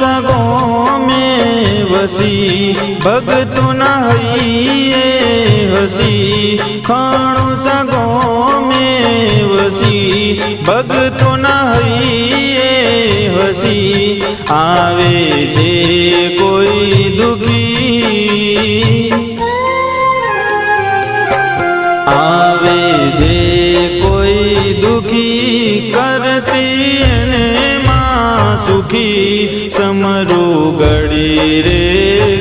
सगों में वसी भगतों न हइये हसी खाणु सगों में वसी भगतों न हइये हसी आवे जे कोई दुखी आवे जे कोई दुखी करती ने मां सुखी समरू गड़ी रे